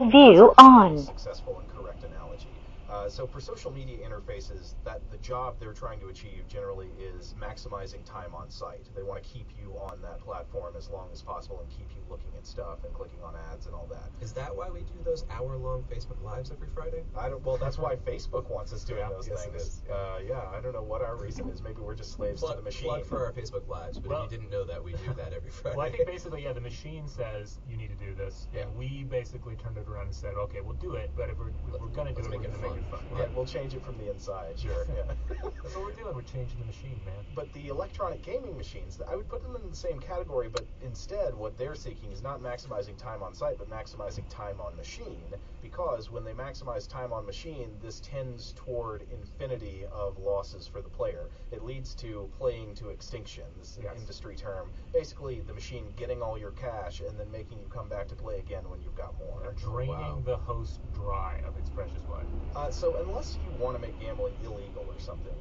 View on. Successful and correct analogy. So for social media interfaces, that the job they're trying to achieve generally is maximizing time on site. They want to keep you on that platform as long as possible and keep you looking at stuff and clicking on ads and all that. Is that why we do those hour-long Facebook Lives every Friday? Well, that's why Facebook wants us doing those yes, things. It is. I don't know what our reason is. Maybe we're just slaves to the machine. Plug for our Facebook Lives, but if you didn't know that, we do that every Friday. Well, I think basically, the machine says you need to do this, and we basically turned it around and said, okay, we'll do it, but if we're going to do it, we're going to make it fun. Yeah, we'll change it from the inside, sure. Yeah. That's what we're doing. We're changing the machine, man. But the electronic gaming machines, I would put them in the same category, but instead what they're seeking is not maximizing time on site, but maximizing time on machine, because when they maximize time on machine, this tends toward infinity of losses for the player. It leads to playing to extinction, this industry term. Basically, the machine getting all your cash and then making you come back to play again when you've got more. They're draining the host dry of its precious blood. So unless you want to make gambling illegal or something,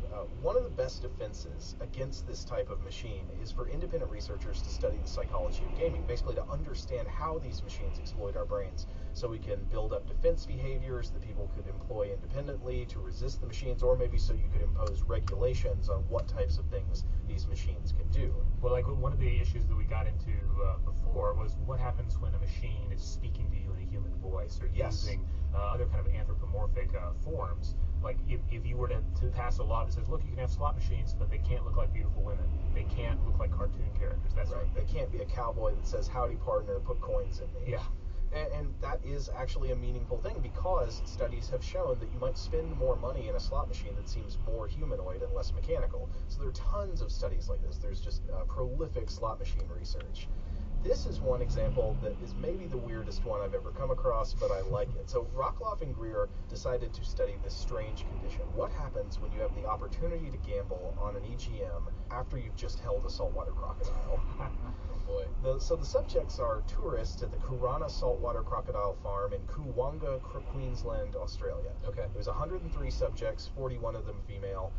one of the best defenses against this type of machine is for independent researchers to study the psychology of gaming, basically to understand how these machines exploit our brains, so we can build up defense behaviors that people could employ independently to resist the machines, or maybe so you could impose regulations on what types of things these machines can do. Well, like one of the issues that we got into before was what happens when a machine is speaking to you in a human voice, or using other kind of anthropomorphic forms. Like if you were to pass a law that says, look, you can have slot machines, but they can't look like beautiful women. They can't look like cartoon characters. That's right. They can't be a cowboy that says, howdy partner, put coins in me. Yeah. And that is actually a meaningful thing, because studies have shown that you might spend more money in a slot machine that seems more humanoid and less mechanical. So there are tons of studies like this. There's just prolific slot machine research. This is one example that is maybe the weirdest one I've ever come across, but I like it. So Rockloff and Greer decided to study this strange condition. What happens when you have the opportunity to gamble on an EGM after you've just held a saltwater crocodile? So the subjects are tourists at the Kurana Saltwater Crocodile Farm in Coolangatta, Queensland, Australia. Okay. There's 103 subjects, 41 of them female,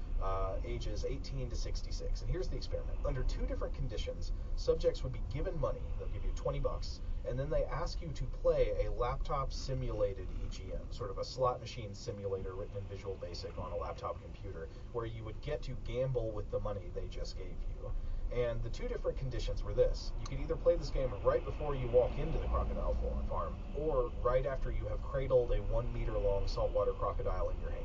ages 18 to 66. And here's the experiment. Under two different conditions, subjects would be given money. They'll give you $20, and then they ask you to play a laptop simulated EGM, sort of a slot machine simulator written in Visual Basic on a laptop computer, where you would get to gamble with the money they just gave you. And the two different conditions were this. You could either play this game right before you walk into the crocodile farm, or right after you have cradled a 1 meter long saltwater crocodile in your hands.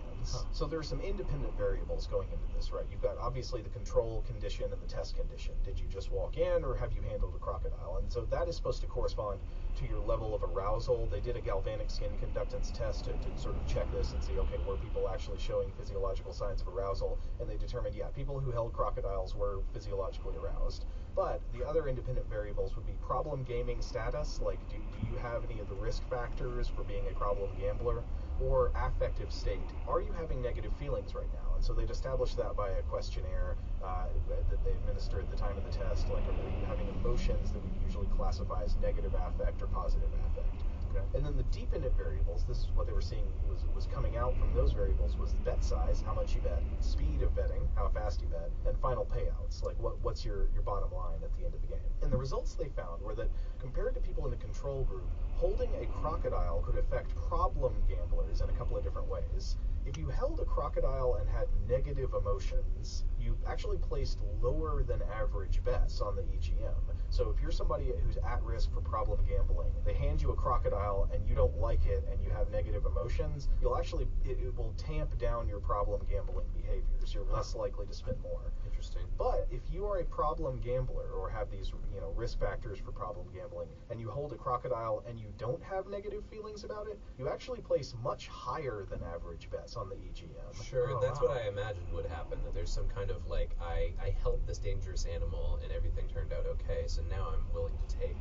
So there are some independent variables going into this, right? You've got obviously the control condition and the test condition. Did you just walk in, or have you handled a crocodile? And so that is supposed to correspond to your level of arousal. They did a galvanic skin conductance test to sort of check this and see, okay, were people actually showing physiological signs of arousal? And they determined, people who held crocodiles were physiologically aroused. But the other independent variables would be problem gaming status, like do you have any of the risk factors for being a problem gambler, or affective state. Are you having negative feelings right now? And so they'd established that by a questionnaire that they administer at the time of the test, like are you having emotions that we usually classify as negative affect or positive affect. Okay. And then the dependent variables, this is what they were seeing was coming out from those variables, was bet size, how much you bet, speed of betting, how fast you bet, and final payouts, like what's your bottom line at the end of the game. And the results they found were that compared to people in the control group, holding a crocodile could affect problem gamblers in a couple of different ways. If you held a crocodile and had negative emotions, you actually placed lower than average bets on the EGM. So if you're somebody who's at risk for problem gambling, they hand you a crocodile and you don't like it and you have negative emotions, you'll actually, it will tamp down your problem gambling behaviors. You're less likely to spend more. Interesting. But if you are a problem gambler or have these, risk factors for problem gambling, and you hold a crocodile and you don't have negative feelings about it, you actually place much higher than average bets on the EGM. Sure, that's what I imagined would happen, that there's some kind of like, I held this dangerous animal and everything turned out okay, so now I'm willing to take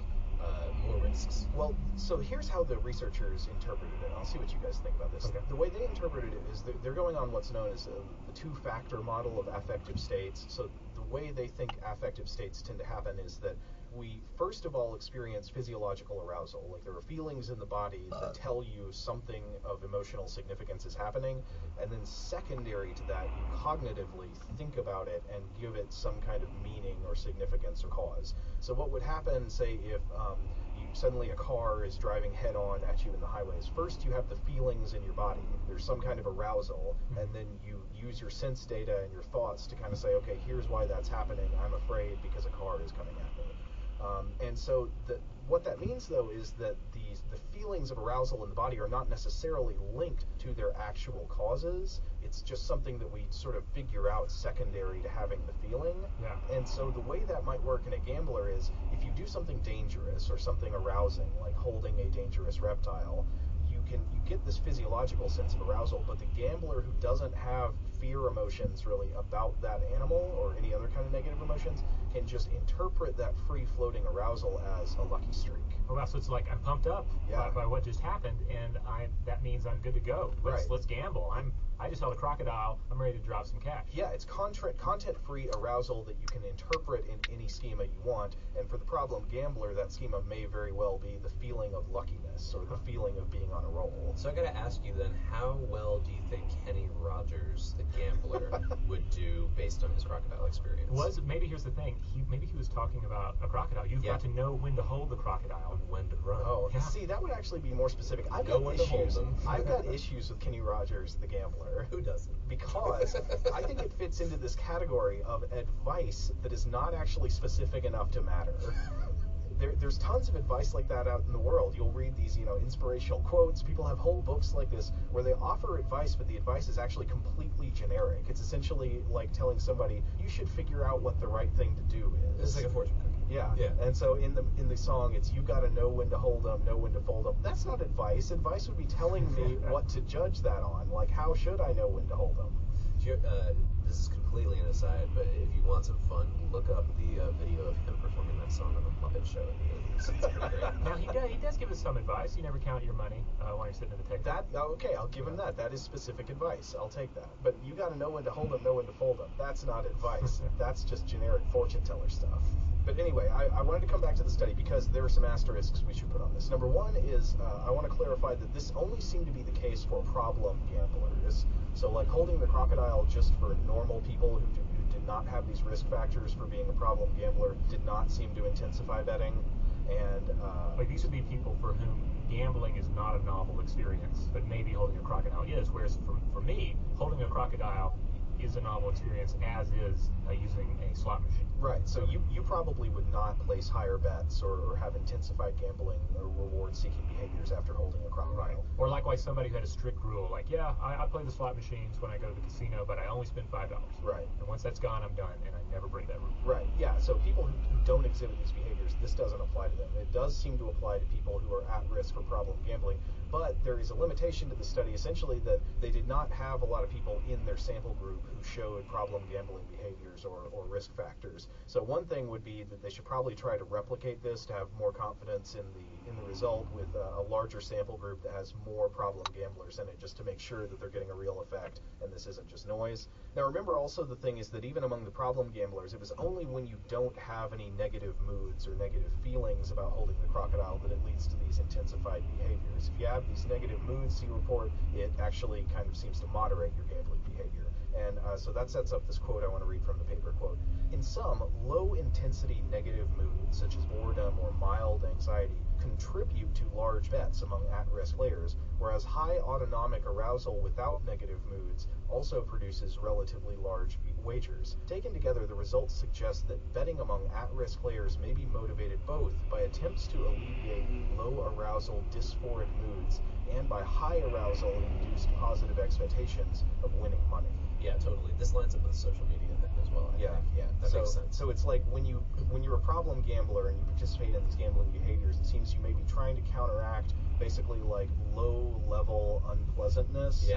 more risks. Well, so here's how the researchers interpreted it. I'll see what you guys think about this. Okay. The way they interpreted it is they're going on what's known as the two-factor model of affective states. So the way they think affective states tend to happen is that we first of all experience physiological arousal, like there are feelings in the body that tell you something of emotional significance is happening, and then secondary to that, you cognitively think about it and give it some kind of meaning or significance or cause. So what would happen, say, if suddenly a car is driving head on at you in the highways. First, you have the feelings in your body. There's some kind of arousal, and then you use your sense data and your thoughts to kind of say, okay, here's why that's happening. I'm afraid because a car is coming at me. And so what that means, though, is that the feelings of arousal in the body are not necessarily linked to their actual causes. It's just something that we sort of figure out secondary to having the feeling. Yeah. And so the way that might work in a gambler is if you do something dangerous or something arousing, like holding a dangerous reptile, you get this physiological sense of arousal, but the gambler who doesn't have fear emotions really about that animal or any other kind of negative emotions can just interpret that free-floating arousal as a lucky streak. Oh wow, so it's like I'm pumped up by what just happened, and that means I'm good to go. Let's gamble. I just held a crocodile. I'm ready to drop some cash. Yeah, it's content-free arousal that you can interpret in any schema you want, and for the problem gambler, that schema may very well be the feeling of luckiness or the feeling of being on a roll. So I gotta ask you then, how well do you think Kenny Rogers, the gambler, would do based on his crocodile experience? Maybe here's the thing. Maybe he was talking about a crocodile. You've got to know when to hold the crocodile and when to run. Oh, yeah. See, that would actually be more specific. I've Know got when to hold issues. them. I've got issues with Kenny Rogers, the gambler. Who doesn't? Because I think it fits into this category of advice that is not actually specific enough to matter. There's tons of advice like that out in the world. You'll read these, inspirational quotes. People have whole books like this where they offer advice, but the advice is actually completely generic. It's essentially like telling somebody, you should figure out what the right thing to do is. It's like a fortune cookie. Yeah. Yeah. And so in the song, it's you gotta know when to hold them, know when to fold them. That's not advice. Advice would be telling me what to judge that on. Like, how should I know when to hold them? This is completely an aside, but if you want some fun, look up the video of him performing that song on the Muppet Show in the 80s. It's pretty great. Now he does give us some advice. You never count your money while you're sitting at the table. Okay, I'll give him that. That is specific advice. I'll take that. But you got to know when to hold them, know when to fold them. That's not advice. That's just generic fortune teller stuff. But anyway, I wanted to come back to the study because there are some asterisks we should put on this. Number one is I want to clarify that this only seemed to be the case for problem gamblers. So like holding the crocodile just for normal people who did not have these risk factors for being a problem gambler did not seem to intensify betting. And like these would be people for whom gambling is not a novel experience, but maybe holding a crocodile is. Whereas for me, holding a crocodile is a novel experience, as is using a slot machine. Right, so you probably would not place higher bets or have intensified gambling or reward-seeking behaviors after holding a crocodile. Right. Or likewise, somebody who had a strict rule, like, I play the slot machines when I go to the casino, but I only spend $5. Right. And once that's gone, I'm done, and I never break that rule. Right, yeah, so people who don't exhibit these behaviors, this doesn't apply to them. It does seem to apply to people who are at risk for problem gambling, but there is a limitation to the study, essentially that they did not have a lot of people in their sample group who showed problem gambling behaviors or risk factors. So one thing would be that they should probably try to replicate this to have more confidence in the result with a larger sample group that has more problem gamblers in it, just to make sure that they're getting a real effect and this isn't just noise. Now remember also the thing is that even among the problem gamblers, it was only when you don't have any negative moods or negative feelings about holding the crocodile that it leads to these intensified behaviors. If you have these negative moods, see report, it actually kind of seems to moderate your gambling behavior. And so that sets up this quote I want to read from the paper, quote, "In some, low-intensity negative moods, such as boredom or mild anxiety, contribute to large bets among at-risk players, whereas high autonomic arousal without negative moods also produces relatively large wagers. Taken together, the results suggest that betting among at-risk players may be motivated both by attempts to alleviate low-arousal dysphoric moods and by high-arousal-induced positive expectations of winning money." Yeah, totally. This lines up with the social media thing as well. Yeah, that makes sense. So it's like when you're a problem gambler and you participate in these gambling behaviors, it seems you may be trying to counteract basically like low-level unpleasantness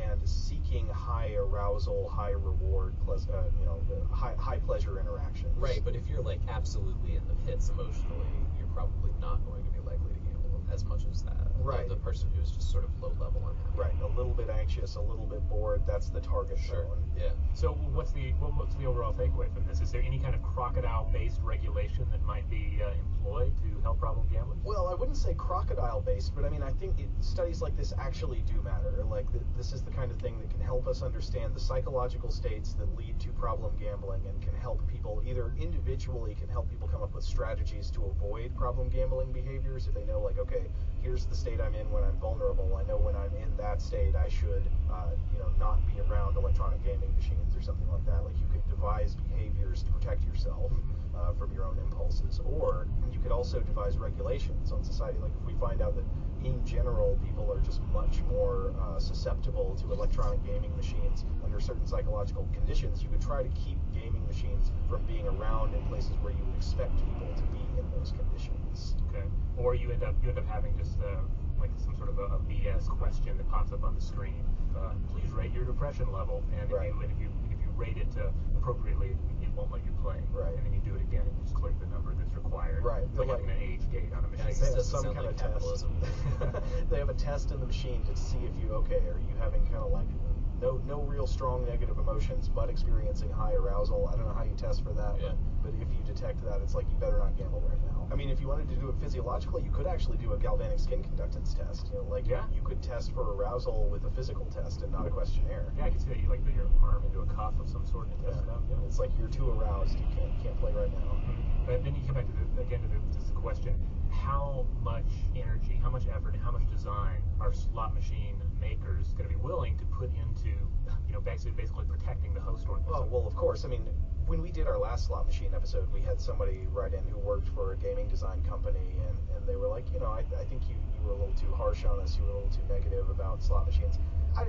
and seeking high arousal, high reward, high pleasure interactions. Right, but if you're like absolutely in the pits emotionally, you're probably not going to be likely to gamble. as much as that. Right. The person who's just sort of low level unhappy. Right. A little bit anxious, a little bit bored. That's the target zone. Yeah. So what's the overall takeaway from this? Is there any kind of crocodile-based regulation that might be employed to help problem gamblers? Well, I wouldn't say crocodile-based, but I mean, I think studies like this actually do matter. Like, this is the kind of thing that can help us understand the psychological states that lead to problem gambling, and can help people, either individually can help people come up with strategies to avoid problem gambling behaviors. If they know, like, okay, here's the state I'm in when I'm vulnerable. I know when I'm in that state, I should, not be around electronic gaming machines or something like that. Like, you could devise behaviors to protect yourself from your own impulses. Or you could also devise regulations on society. Like, if we find out that in general people are just much more susceptible to electronic gaming machines under certain psychological conditions, you could try to keep gaming machines from being around in places where you would expect people to be in those conditions. Okay. Or you end up having just like some sort of a BS question that pops up on the screen. Please rate your depression level, and Right. if you rate it appropriately, it won't let you play. Right. And then you do it again, and you just click the number that's required. Right. Like having an age gate on a machine. This They have doesn't some sound kind like of capitalism. test. They have a test in the machine to see if you, okay, are you having kind of like no real strong negative emotions, but experiencing high arousal. I don't know how you test for that, Yeah. but if you detect that, it's like you better not gamble right now. I mean, if you wanted to do it physiologically, you could actually do a galvanic skin conductance test. Yeah. You could test for arousal with a physical test and not a questionnaire. Yeah, I can see that you like put your arm into a cuff of some sort and test it out. Yeah. It's like you're too aroused, you can't play right now. But then you come back to the question: how much energy, how much effort, and how much design are slot machine makers going to be willing to put into, basically protecting the host organism? Oh, well, of course. I mean, when we did our last slot machine episode, we had somebody write in who worked for a gaming design company, and they were like, I think you were a little too harsh on us. You were a little too negative about slot machines. I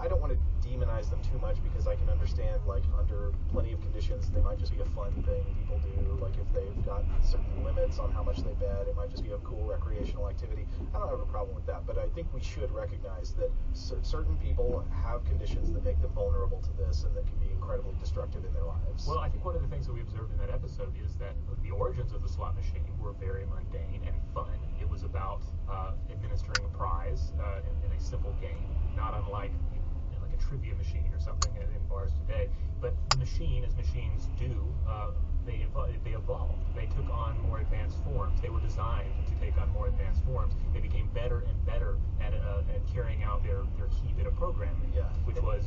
don't want to demonize them too much, because I can understand, like, under plenty of conditions, they might just be a fun thing people do. Like, if they've got certain limits on how much they bet, it might just be a cool recreational activity. I don't have a problem with that, but I think we should recognize that certain people have conditions that make them vulnerable to this, and that can be incredibly destructive in their lives. Well, I think one of the things that we observed in that episode is that the origins of the slot machine were very mundane and fun. It was about administering a prize in a simple game, not unlike like a trivia machine or something in bars today. But the machine, as machines do, they evolved. They took on more advanced forms. They were designed to take on more advanced forms. They became better and better at carrying out their key bit of programming, Yeah. which was,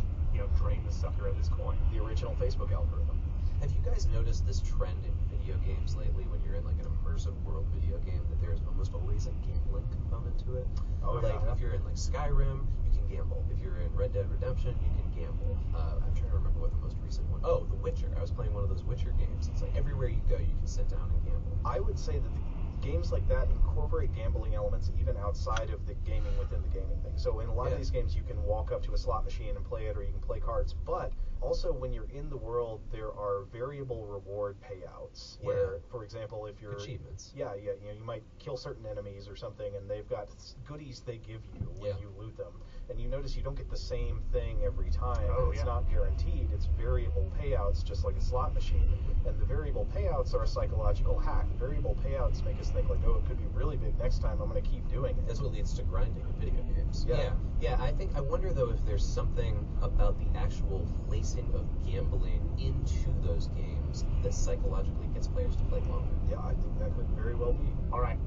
drain the sucker of his coin. The original Facebook algorithm. Have you guys noticed this trend in video games lately, when you're in like an immersive world video game, that there's almost always a gambling component to it? Oh, Like, yeah. if you're in like Skyrim, you can gamble. If you're in Red Dead Redemption, you can gamble. I'm trying to remember what the most recent one. Oh, The Witcher. I was playing one of those Witcher games. It's like everywhere you go, you can sit down and gamble. I would say that the games like that incorporate gambling elements even outside of the gaming within the gaming thing. So in a lot of Yeah. these games, you can walk up to a slot machine and play it, or you can play cards. But also, when you're in the world, there are variable reward payouts. Where, Yeah. for example, if you're Achievements. Yeah, you might kill certain enemies or something, and they've got goodies they give you when Yeah. you loot them. And you notice you don't get the same thing every time. Oh, It's yeah. not guaranteed. It's variable payouts, just like a slot machine. And the variable payouts are a psychological hack. The variable payouts make us think, like, oh, it could be really big next time. I'm going to keep doing it. That's what leads to grinding in video games. Yeah. Yeah. I wonder though if there's something about the actual placing of gambling into those games that psychologically gets players to play longer. Yeah, I think that could very well be. All right.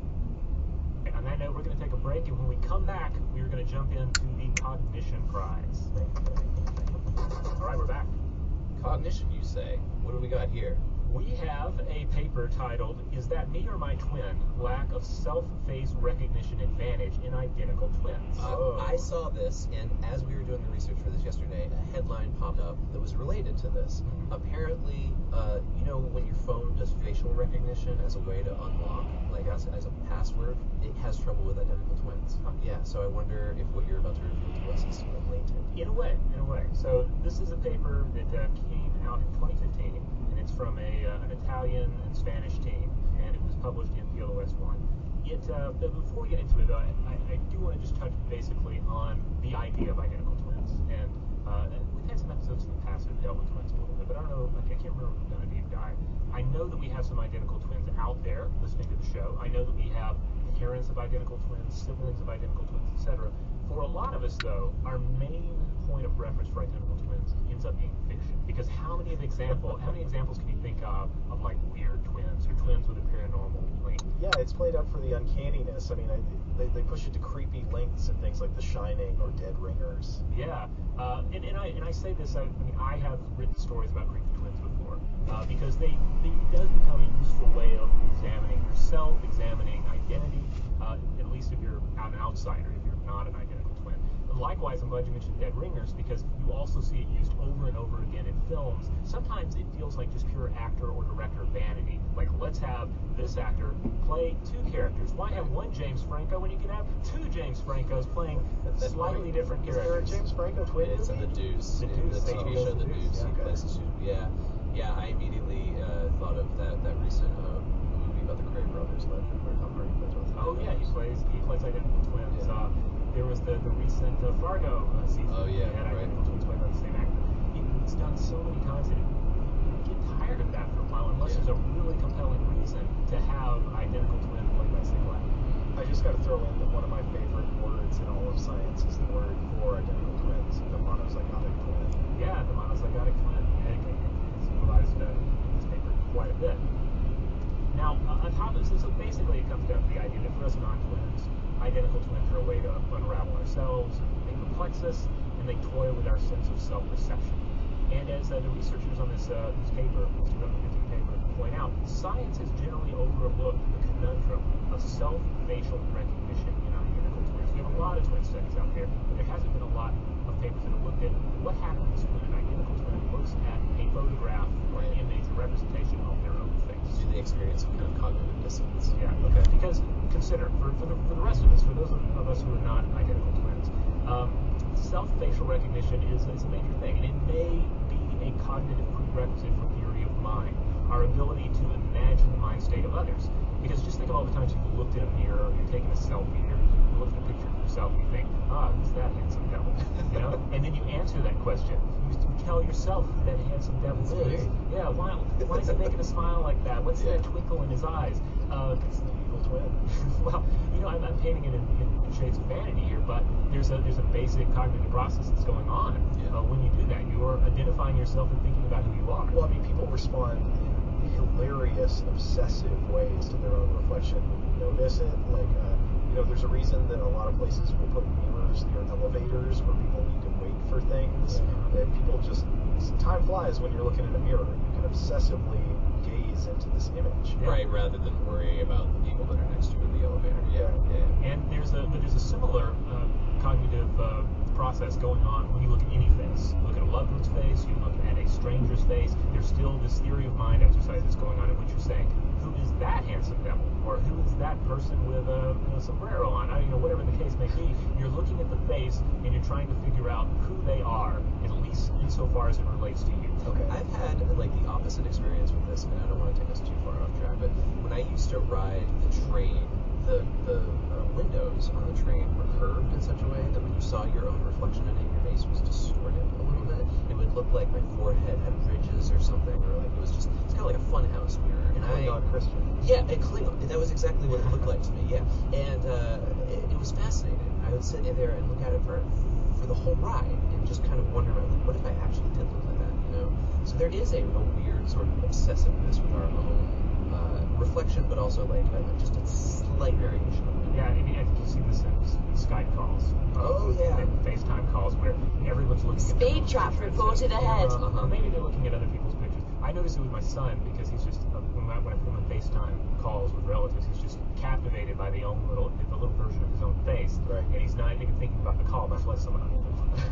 On that note, we're going to take a break, and when we come back, we're going to jump into the Cognition Prize. All right, we're back. Cognition, you say? What do we got here? We have a paper titled, "Is That Me or My Twin? Lack of Self-Face Recognition Advantage in Identical Twins." I saw this, and as we were doing the research for this yesterday, a headline popped up that was related to this. Apparently, when your phone does facial recognition as a way to unlock, like as a password, it has trouble with identical twins. Yeah, so I wonder if what you're about to reveal to us is sort of latent. In a way. So this is a paper that came out in 2015, and it's from an Italian and Spanish team, and it was published in PLOS One. But before we get into it, though, I do want to just touch basically on the idea of identical twins. And we've had some episodes in the past that dealt with twins a little bit, but I don't know, I can't remember if we've done a deep dive. I know that we have some identical twins out there listening to the show. I know that we have parents of identical twins, siblings of identical twins, etc. For a lot of us, though, our main point of reference for identical twins ends up being fiction. Because how many examples can you think of like weird twins or twins with a paranormal link? Yeah, it's played up for the uncanniness. I mean, they push it to creepy lengths in things like The Shining or Dead Ringers. Yeah, and I say this. I mean, I have written stories about creepy twins before because it does become a useful way of examining yourself, examining identity. At least if you're an outsider, if you're not an identical twin. Likewise, I'm glad you mentioned Dead Ringers because you also see it used over and over again in films. Sometimes it feels like just pure actor or director vanity. Like, let's have this actor play two characters. Why have one James Franco when you can have two James Francos playing slightly different characters? Is there a James Franco twin? It's in The Deuce. The Deuce. The TV show The Deuce. Yeah, He plays the two. Yeah. I immediately thought of that recent movie about the Cray brothers, where Tom Hardy plays both. Oh yeah, he plays identical twins. Yeah. There was the recent Fargo season. Oh yeah, They had right. identical twins played by the same actor. It's done so many times that you get tired of that after a while, unless there's a really compelling reason to have identical twins played by the same actor. I just got to throw in that one of my favorite words in all of science is the word for identical twins, the monozygotic twin. Yeah, the monozygotic twin. It's utilized in this paper quite a bit. Now, on top of this, so basically it comes down to the idea that for us non-twins, identical twins are a way to unravel ourselves, they perplex us, and they toy with our sense of self-perception. And as the researchers on this paper, this 2015 paper, point out, science has generally overlooked the conundrum of self-facial recognition in identical twins. We have a lot of twin studies out there, but there hasn't been a lot of papers that have looked at what happens when an identical twin looks at a photograph or an image or representation of their own face. Do they experience some kind of cognitive dissonance? Yeah, okay. Because consider, for the rest of us, for those of us who are not identical twins, self-facial recognition is a major thing, and it may be a cognitive prerequisite for theory of mind, our ability to imagine the mind state of others. Because just think of all the times you've looked in a mirror, or you're taking a selfie, or you look at a picture of yourself, and you think, who's that handsome devil? You know? And then you answer that question. You tell yourself who that handsome devil is. Weird. Yeah, why is he making a smile like that? What's that twinkle in his eyes? It's the evil twin. Well, I'm painting it in shades of vanity here, but there's a basic cognitive process that's going on when you do that. You're identifying yourself and thinking about who you are. Well, I mean, people respond in hilarious, obsessive ways to their own reflection when you notice it. Like, there's a reason that a lot of places will put mirrors near elevators where people need to wait for things. And people just, time flies when you're looking in a mirror. You can obsessively gaze into this image. Right, rather than worry about the people that are next to you in the elevator. Yeah. And there's a similar cognitive process going on when you look at any face. You look at a loved one's face, you look at a stranger's face, there's still this theory of mind exercise that's going on in which you're saying, who is that handsome devil? Or who is that person with a sombrero on? Whatever the case may be, you're looking at the face and you're trying to figure out who they are, at least insofar as it relates to you. Okay. I've had the opposite experience with this, and I don't want to take us too far off track, but when I used to ride the train, the windows on the train were curved in such a way that when you saw your own reflection in it, your face was distorted a little bit. It would look like my forehead had ridges or something, or like it's kind of like a funhouse mirror. And Christian. Yeah, a Klingon. That was exactly what it looked like to me. Yeah, and it was fascinating. I would sit in there and look at it for the whole ride, and just kind of wonder, what if I actually did look like that? So there is a weird sort of obsessiveness with our own reflection, but also just a slight variation of it. Yeah, I think you see this in Skype calls. And FaceTime calls where everyone's looking at Speed trap reported ahead. Maybe they're looking at other people's pictures. I notice it with my son because he's just when I film on FaceTime calls with relatives, he's just captivated by the little version of his own face, right. And he's not even thinking about the call, much less someone else.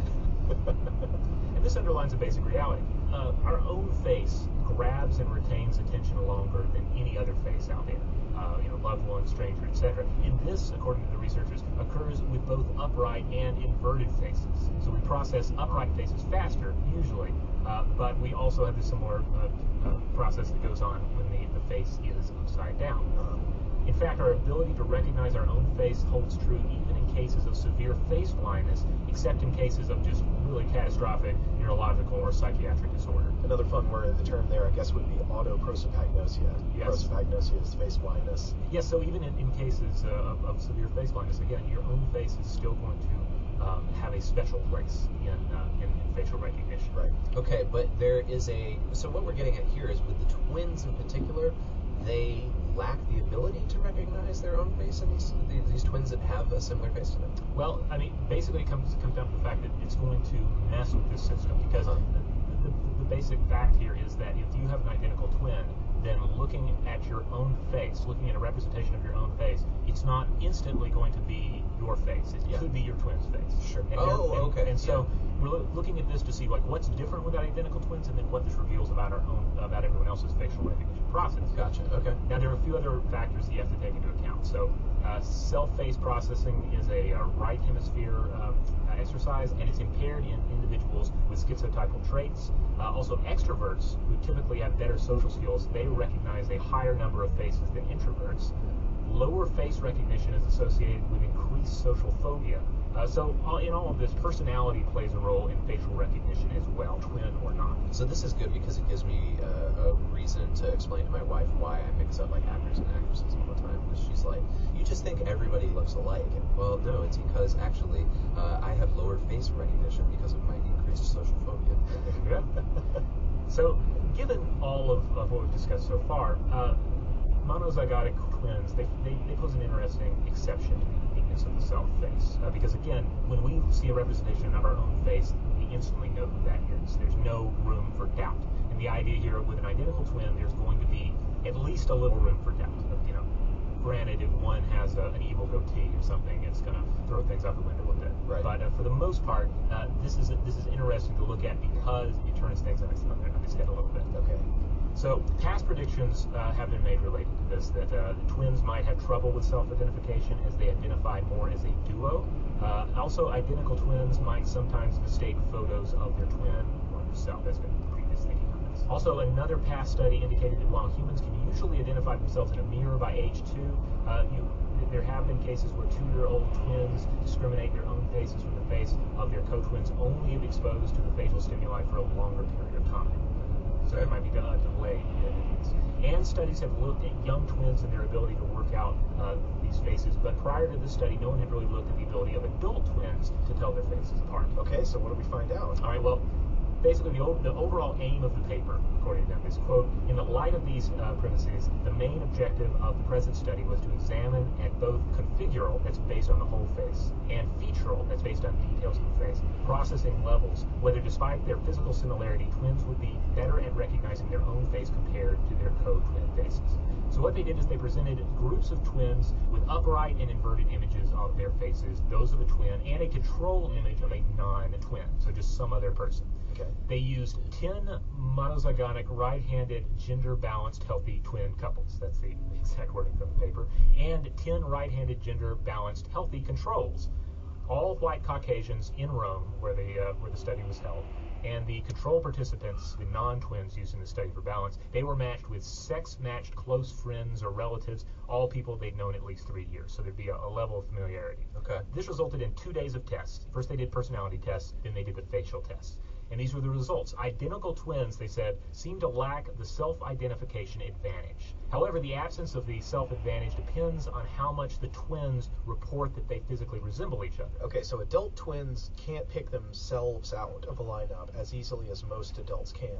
And this underlines a basic reality. Our own face grabs and retains attention longer than any other face out there. Loved one, stranger, etc. And this, according to the researchers, occurs with both upright and inverted faces. So we process upright faces faster, usually, but we also have this similar process that goes on when the face is upside down. In fact, our ability to recognize our own face holds true even in cases of severe face blindness, except in cases of just really catastrophic neurological or psychiatric disorder. Another fun word, the term there, I guess, would be autoprosopagnosia. Yes. Prosopagnosia is face blindness. Yes, so even in cases of severe face blindness, again, your own face is still going to have a special place in facial recognition. Right. Okay, but there is so what we're getting at here is with the twins in particular, they lack the ability to recognize their own face in these twins that have a similar face to them? Well, I mean, basically it comes down to the fact that it's going to mess with this system, because the basic fact here is that if you have an identical twin, then looking at your own face, looking at a representation of your own face, it's not instantly going to be your face. It could be your twin's face. Sure. And Okay. And so we're looking at this to see like what's different with identical twins, and then what this reveals about everyone else's facial recognition process. Gotcha. Okay. Now there are a few other factors that you have to take into account. So self-face processing is a right hemisphere exercise, and it's impaired in individuals with schizotypal traits. Also, extroverts who typically have better social skills, they recognize a higher number of faces than introverts. Lower face recognition is associated with increased social phobia. So in all of this, personality plays a role in facial recognition as well, twin or not. So this is good because it gives me a reason to explain to my wife why I mix up like actors and actresses all the time. Because she's like, you just think everybody looks alike. And, well, no, it's because actually I have lower face recognition because of my increased social phobia. Yeah. So given all of what we've discussed so far, monozygotic twins, they pose an interesting exception to the uniqueness of the self face. Because again, when we see a representation of our own face, we instantly know who that is. There's no room for doubt. And the idea here with an identical twin, there's going to be at least a little room for doubt. Granted, if one has an evil goatee or something, it's going to throw things out the window a bit. Right. But for the most part, this is interesting to look at because it turns things on its head a little bit. Okay. So past predictions have been made related to this, that the twins might have trouble with self-identification as they identify more as a duo. Also, identical twins might sometimes mistake photos of their twin or themselves. That's been previous thinking on this. Also, another past study indicated that while humans can usually identify themselves in a mirror by age 2, there have been cases where 2-year-old twins discriminate their own faces from the face of their co-twins only if exposed to the facial stimuli for a longer period of time. So there might be a delay in these. And studies have looked at young twins and their ability to work out these faces, but prior to this study, no one had really looked at the ability of adult twins to tell their faces apart. Okay, so what do we find out? All right, well, basically the overall aim of the paper, according to them, is, quote, in the light of these premises, the main objective of the present study was to examine at both configural, that's based on the whole face, and featural, that's based on details of the face, processing levels, whether despite their physical similarity, twins would be better at recognizing their own face compared to their co-twin faces. So what they did is they presented groups of twins with upright and inverted images of their faces, those of a twin, and a control image of a non-twin, so just some other person. Okay. They used 10 monozygotic, right-handed, gender-balanced, healthy twin couples. That's the exact wording from the paper. And 10 right-handed, gender-balanced, healthy controls. All white Caucasians in Rome, where the study was held. And the control participants, the non-twins used in the study for balance, they were matched with sex-matched close friends or relatives, all people they'd known at least 3 years. So there'd be a level of familiarity. Okay. This resulted in 2 days of tests. First they did personality tests, then they did the facial tests. And these were the results. Identical twins, they said, seem to lack the self-identification advantage. However, the absence of the self-advantage depends on how much the twins report that they physically resemble each other. Okay, so adult twins can't pick themselves out of a lineup as easily as most adults can.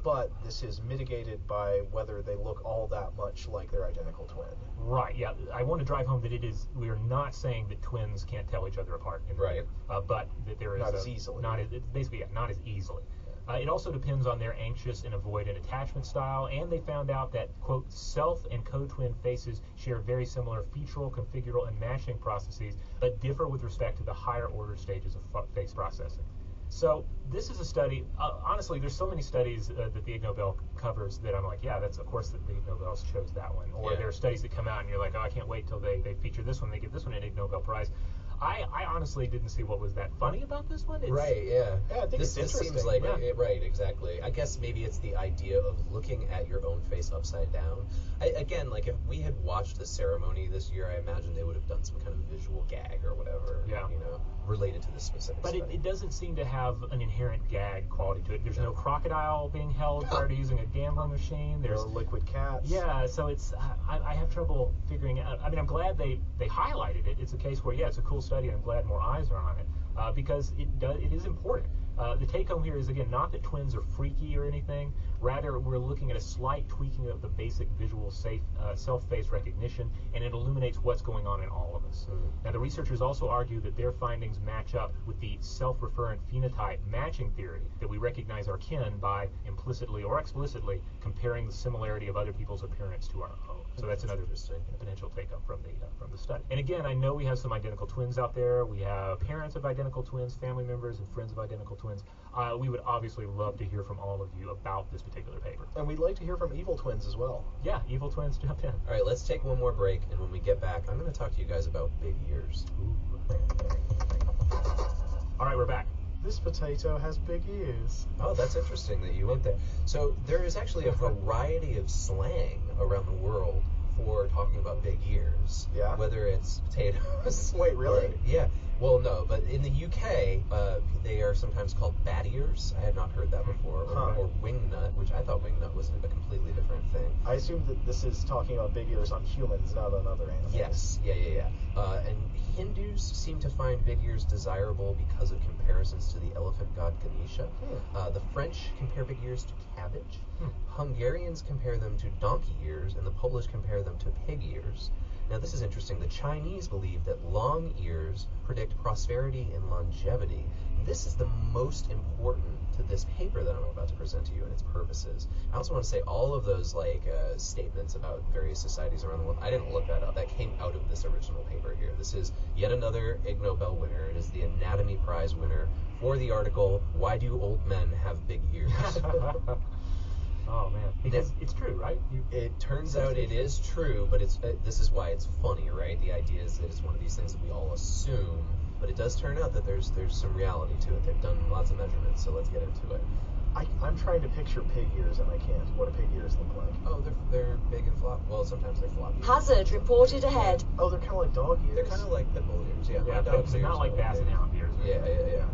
But this is mitigated by whether they look all that much like their identical twin. Right, yeah. I want to drive home that we are not saying that twins can't tell each other apart. Right. But that there is not as easily. Not as easily. It also depends on their anxious and avoidant attachment style, and they found out that, quote, self and co-twin faces share very similar featural, configural, and matching processes, but differ with respect to the higher order stages of face processing. So this is a study, honestly, there's so many studies that the Ig Nobel covers that I'm like, yeah, that's of course the Ig Nobels chose that one. Or there are studies that come out and you're like, oh, I can't wait till they feature this one, they give this one an Ig Nobel Prize. I honestly didn't see what was that funny about this one. Right, yeah. Yeah, I think this it's interesting. seems like, Yeah. right, exactly. I guess maybe it's the idea of looking at your own face upside down. Again, like if we had watched the ceremony this year, I imagine they would have done some kind of visual gag or whatever, Yeah. you know, related to this specific But study. it doesn't seem to have an inherent gag quality to it. There's no crocodile being held prior to using a gambling machine. There's no liquid cats. Yeah, so it's I have trouble figuring out. I mean, I'm glad they highlighted it. It's a case where it's a cool study, and I'm glad more eyes are on it because it is important. The take home here is again not that twins are freaky or anything. Rather, we're looking at a slight tweaking of the basic visual self-face recognition, and it illuminates what's going on in all of us. Now, the researchers also argue that their findings match up with the self-referent phenotype matching theory that we recognize our kin by implicitly or explicitly comparing the similarity of other people's appearance to our own. So that's another potential take-up from the study. And again, I know we have some identical twins out there. We have parents of identical twins, family members, and friends of identical twins. We would obviously love to hear from all of you about this particular paper. And we'd like to hear from evil twins as well. Yeah, evil twins, jump in. All right, let's take one more break, and when we get back, I'm going to talk to you guys about big ears. All right, we're back. This potato has big ears. Oh, that's interesting that you went there. So there is actually a variety of slang around the world for talking about big ears. Yeah? Whether it's potatoes. Wait, really? or- yeah. Well, no, but in the UK, they are sometimes called bat ears. I had not heard that before. Or wingnut, which I thought wingnut was a completely different thing. I assume that this is talking about big ears on humans, not on other animals. Yes, yeah. And Hindus seem to find big ears desirable because of comparisons to the elephant god Ganesha. The French compare big ears to cabbage. Hungarians compare them to donkey ears, and the Polish compare them to pig ears. Now, this is interesting. The Chinese believe that long ears predict prosperity and longevity. This is the most important to this paper that I'm about to present to you and its purposes. I also want to say all of those statements about various societies around the world, I didn't look that up. That came out of this original paper here. This is yet another Ig Nobel winner. It is the Anatomy Prize winner for the article, Why Do Old Men Have Big Ears? Oh man, because it's true, right? It turns out it is true, but this is why it's funny, right? The idea is that it's one of these things that we all assume, but it does turn out that there's some reality to it. They've done lots of measurements, so let's get into it. I'm trying to picture pig ears and I can't. What do pig ears look like? Oh, they're big and floppy. Well, sometimes they're floppy. Hazard reported ahead. Oh, they're kind of like dog ears. They're kind of like pit bull ears, yeah. Yeah, Dog's but ears not like are basset big. hound ears. Yeah.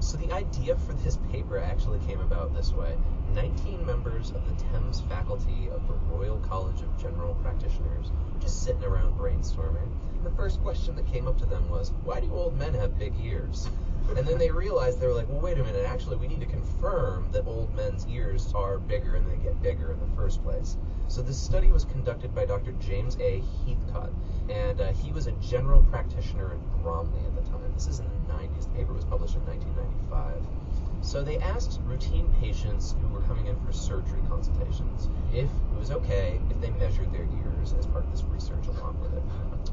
So the idea for this paper actually came about this way. 19 members of the Thames faculty of the Royal College of General Practitioners were just sitting around brainstorming. And the first question that came up to them was, why do old men have big ears? And then they realized, they were like, well, wait a minute, actually we need to confirm that old men's ears are bigger and they get bigger in the first place. So this study was conducted by Dr. James A. Heathcote, and he was a general practitioner in Bromley at the time. This is in the 90s. The paper was published in 1995. So they asked routine patients who were coming in for surgery consultations if it was okay if they measured their ears as part of this research along with it.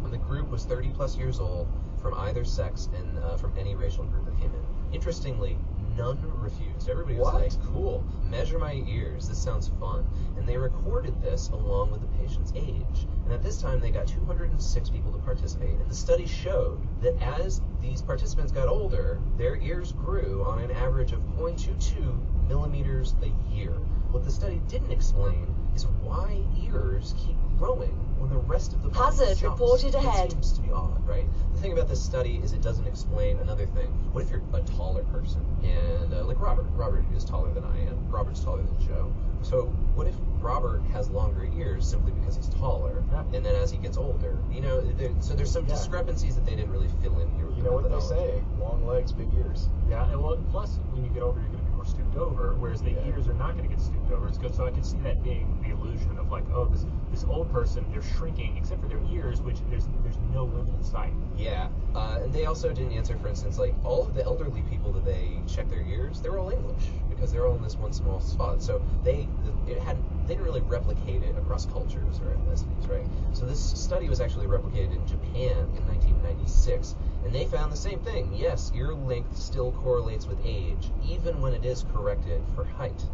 And the group was 30 plus years old from either sex and from any racial group that came in. Interestingly, none refused. Everybody was like, cool, measure my ears, this sounds fun. And they recorded this along with the patient's age. And at this time, they got 206 people to participate. And the study showed that as these participants got older, their ears grew on an average of 0.22 millimeters a year. What the study didn't explain is why ears keep growing when the rest of the body Hazard stops. reported ahead. It seems to be odd, right? The thing about this study is it doesn't explain another thing. What if you're a taller person? And like Robert is taller than I am. Robert's taller than Joe. So what if Robert has longer ears simply because he's taller, and then as he gets older, so there's some discrepancies that they didn't really fill in here. You know what they say, long legs, big ears. Yeah, and well, plus when you get older, you're going to be more stooped over, whereas the ears are not going to get stooped over. It's good, so I can see that being the illusion of like, oh, this old person, they're shrinking except for their ears, which there's no limit in sight. Yeah, and they also didn't answer, for instance, like all of the elderly people that they checked their ears, they were all English because they're all in this one small spot. So it had they didn't really replicate it across cultures or ethnicities, right? So this study was actually replicated in Japan in 1996, and they found the same thing. Yes, ear length still correlates with age, even when it is corrected for height.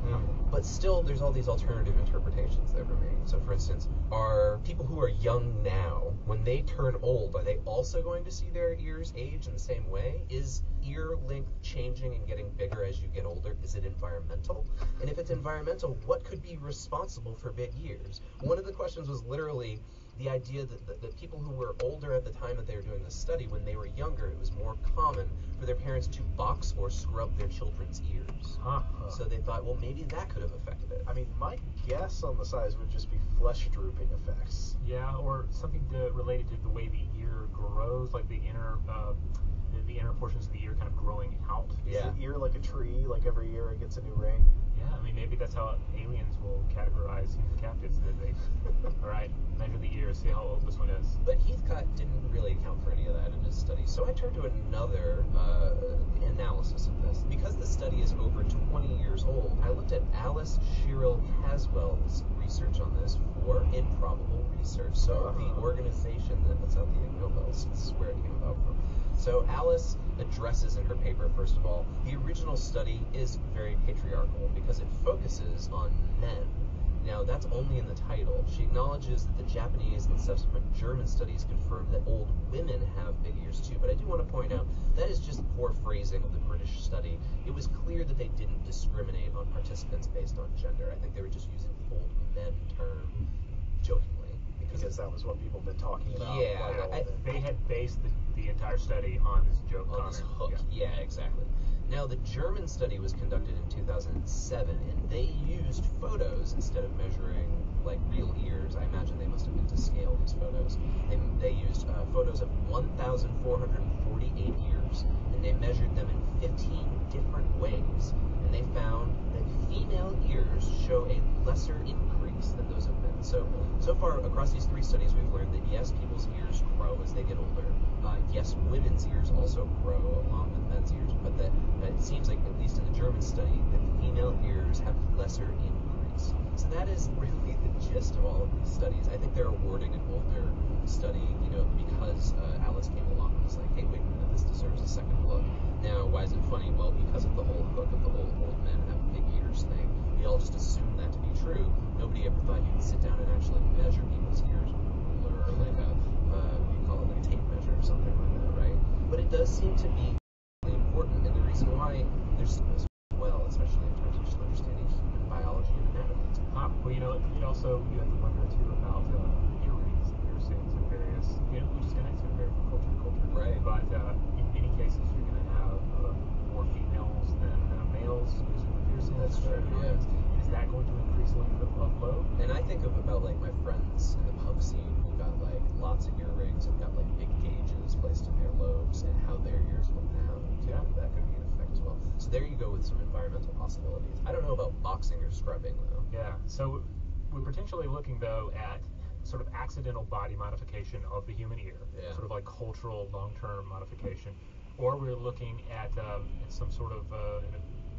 But still, there's all these alternative interpretations that remain. So, for instance, are people who are young now, when they turn old, are they also going to see their ears age in the same way? Is ear length changing and getting bigger as you get older? Is it environmental? And if it's environmental, what could be responsible for big ears? One of the questions was literally the idea that people who were older at the time that they were doing this study, when they were younger, it was more common for their parents to box or scrub their children's ears. So they thought, well, maybe that could have affected it. I mean, my guess on the size would just be flesh drooping effects. Yeah, or something related to the way the ear grows, like the inner portions of the ear kind of growing out. Is the ear like a tree, like every year it gets a new ring? Yeah, I mean, maybe that's how aliens will categorize human captives. That they, all right, measure the ear, see how old this one is. But Heathcott didn't really account for any of that in his study, so I turned to another analysis of this. Because the study is over 20 years old, I looked at Alice Shirel Haswell's research on this for Improbable Research, so the organization that puts out the Ig Nobels. This is where it came about from. So Alice addresses in her paper, first of all, the original study is very patriarchal because it focuses on men. Now, that's only in the title. She acknowledges that the Japanese and subsequent German studies confirm that old women have big ears too, but I do want to point out that is just poor phrasing of the British study. It was clear that they didn't discriminate on participants based on gender. I think they were just using the old men term jokingly. Because that was what people have been talking about. Yeah. They had based the entire study on this joke on comment. this hook. Yeah, exactly. Now, the German study was conducted in 2007, and they used photos instead of measuring, like, real ears. I imagine they must have been to scale these photos. They used photos of 1,448 ears, and they measured them in 15 different ways. And they found that female ears show a lesser increase than those of men. So far, across these three studies, we've learned that, yes, people's ears grow as they get older. Yes, women's ears also grow along with men's ears, but that it seems like, at least in the German study, that female ears have lesser increase. So that is really the gist of all of these studies. I think they're awarding an older study, because Alice came along and was like, hey, wait a minute, this deserves a second look. Now, why is it funny? Well, because of the whole hook of the whole old men have big ears thing. We all just assumed that to be true. Nobody ever thought you could sit down and actually measure people's ears with a ruler or like we call it like a tape measure or something like that, right? But it does seem to be really important, and the reason why there's so as well, especially in terms of just understanding human biology and anatomy. Well, it also, you have to wonder too about earrings and piercings and various, which is connected to very from culture to culture. Right. But in many cases, you're going to have more females than males using the piercings. That's true, yeah. Is that going to increase length of load? And I think about like my friends in the pub scene who got like lots of earrings and got like big gauges placed in their lobes and how their ears look now. Yeah, that could be an effect as well. So there you go with some environmental possibilities. I don't know about boxing or scrubbing though. Yeah. So we're potentially looking though at sort of accidental body modification of the human ear, sort of like cultural long-term modification, or we're looking at some sort of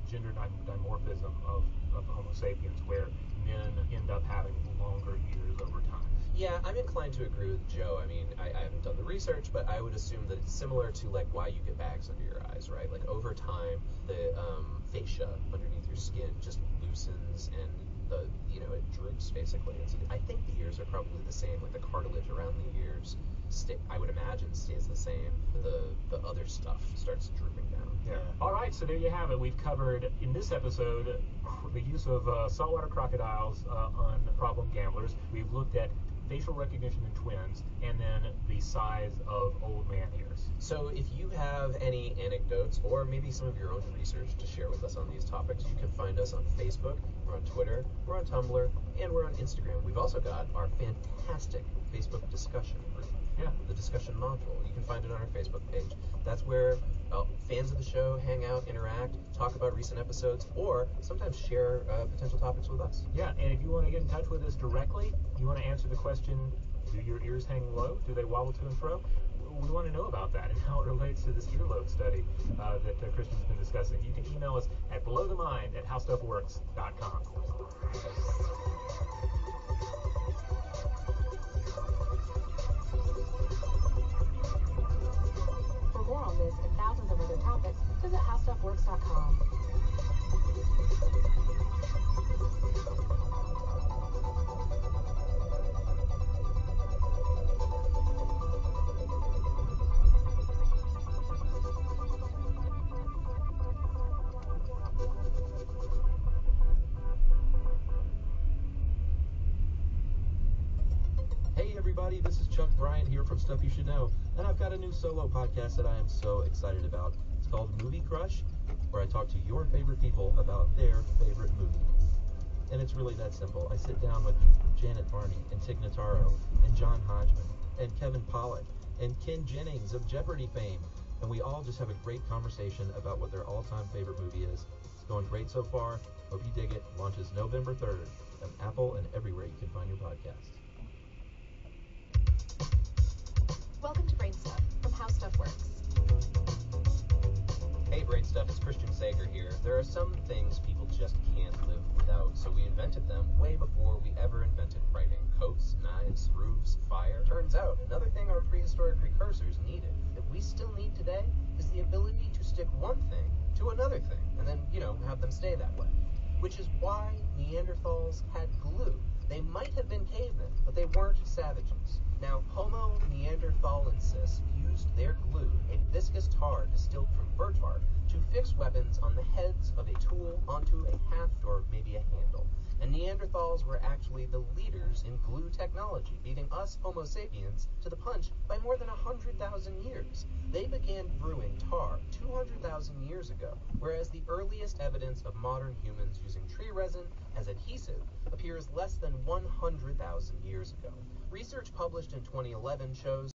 gender dimorphism of Homo sapiens, where men end up having longer ears over time. Yeah, I'm inclined to agree with Joe. I mean, I haven't done the research, but I would assume that it's similar to like why you get bags under your eyes, right? Like over time, the fascia underneath your skin just loosens and it droops basically. And so I think the ears are probably the same. Like the cartilage around the ears, I would imagine, stays the same. The other stuff starts drooping down. Yeah. All right, so there you have it. We've covered in this episode the use of saltwater crocodiles on problem gamblers. We've looked at facial recognition in twins, and then the size of old man ears. So if you have any anecdotes or maybe some of your own research to share with us on these topics, you can find us on Facebook, we're on Twitter, we're on Tumblr, and we're on Instagram. We've also got our fantastic Facebook discussion group, the discussion module. You can find it on our Facebook page. That's where fans of the show hang out, interact, talk about recent episodes, or sometimes share potential topics with us. Yeah, and if you want to get in touch with us directly, you want to answer the question, do your ears hang low? Do they wobble to and fro? we want to know about that and how it relates to this earlobe study that Christian's been discussing. You can email us at blowthemind@howstuffworks.com. For more on this and thousands of other topics, visit howstuffworks.com. Hey everybody, this is Chuck Bryant here from Stuff You Should Know, and I've got a new solo podcast that I am so excited about. It's called Movie Crush, where I talk to your favorite people about their favorite movie. And it's really that simple. I sit down with Janet Varney and Tig Notaro and John Hodgman and Kevin Pollak and Ken Jennings of Jeopardy fame, and we all just have a great conversation about what their all-time favorite movie is. It's going great so far. Hope you dig it. Launches November 3rd on Apple and everywhere you can find your podcasts. Welcome to Brain Stuff from How Stuff Works. Hey Brain Stuff, it's Christian Sager here. There are some things people just can't live without, so we invented them way before we ever invented writing. Coats, knives, roofs, fire. Turns out, another thing our prehistoric precursors needed, that we still need today, is the ability to stick one thing to another thing, and then, have them stay that way. Which is why Neanderthals had glue. They might have been cavemen, but they weren't savages. Now, Homo neanderthalensis used their glue, a viscous tar distilled from birch bark, to fix weapons on the heads of a tool onto a haft or maybe a handle. And Neanderthals were actually the leaders in glue technology, beating us Homo sapiens to the punch by more than 100,000 years. They began brewing tar 200,000 years ago, whereas the earliest evidence of modern humans using tree resin as adhesive appears less than 100,000 years ago. Research published in 2011 shows